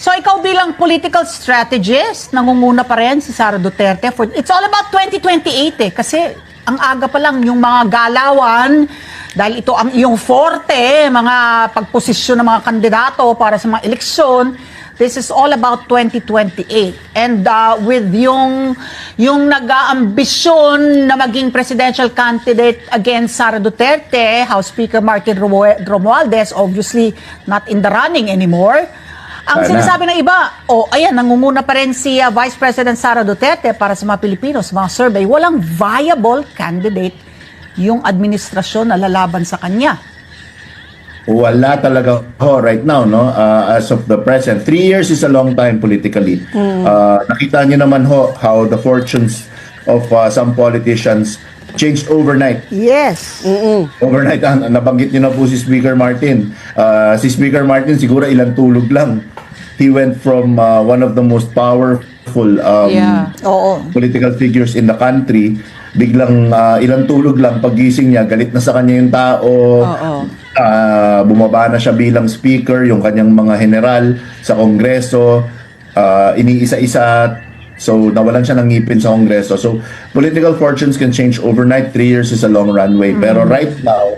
So ikaw bilang political strategist, nangunguna pa rin si Sara Duterte. It's all about 2028 kasi ang aga pa lang yung mga galawan, dahil ito ang iyong forte, mga pagposisyon ng mga kandidato para sa mga eleksyon. This is all about 2028. And with yung nag-aambisyon na maging presidential candidate against Sara Duterte, House Speaker Martin Romualdez, obviously not in the running anymore. Ang sinasabi ng iba, ayan, nangunguna pa rin si Vice President Sara Duterte para sa mga Pilipino, sa mga survey, walang viable candidate yung administrasyon na lalaban sa kanya. Wala talaga right now, no? As of the present. 3 years is a long time politically. Nakita niyo naman how the fortunes of some politicians changed overnight. Yes. Overnight, nabanggit niyo na po si Speaker Martin. Si Speaker Martin siguro ilang tulog lang. He went from one of the most powerful political figures in the country. Biglang ilang tulog lang, paggising niya, galit na sa kanya yung tao. Bumaba na siya bilang speaker, yung kanyang mga general sa Kongreso, iniisa-isa. So, nawalan siya ng ngipin sa Kongreso. So, political fortunes can change overnight. 3 years is a long runway. Pero right now,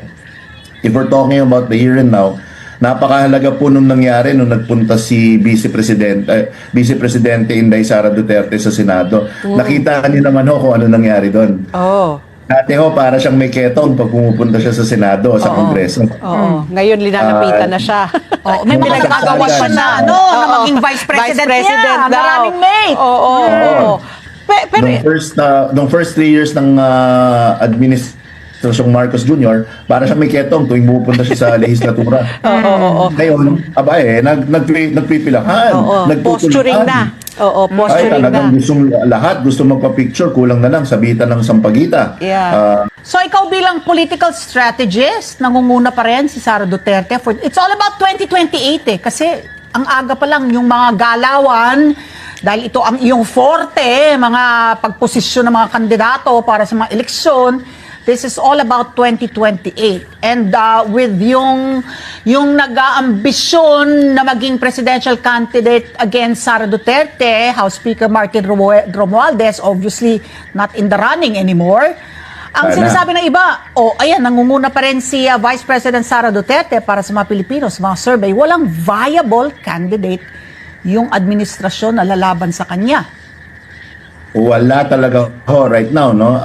if we're talking about the here and now, napakahalaga po nung nangyari nung nagpunta si Vice Presidente Inday Sara Duterte sa Senado. Nakita niyo naman kung ano nangyari doon. Dati para siyang may ketong pag pumupunta siya sa Senado, sa Kongreso. Ngayon linalapitan na siya. May pinagagawa pa na, na maging Vice President niya. Maraming mate. Pero nung first 3 years ng administrasyong Marcos Jr., para siyang may ketong tuwing pupunta siya sa lehislatura. Ngayon, nagpipilahan, Posturing na. Posturing talagang gusto magpa-picture, kulang na lang sabitan ng sampagita. So ikaw bilang political strategist, nangunguna pa rin si Sara Duterte. It's all about 2028 kasi ang aga pa lang yung mga galawan, dahil ito ang iyong forte, mga pagposisyon ng mga kandidato para sa mga eleksyon. This is all about 2028. And with yung nag-aambisyon na maging presidential candidate against Sara Duterte, House Speaker Martin Romualdez, obviously not in the running anymore. Ang sinasabi ng iba, ayan, nangunguna pa rin si Vice President Sara Duterte para sa mga Pilipino, sa mga survey, walang viable candidate yung administrasyon na lalaban sa kanya. Wala talaga right now, no?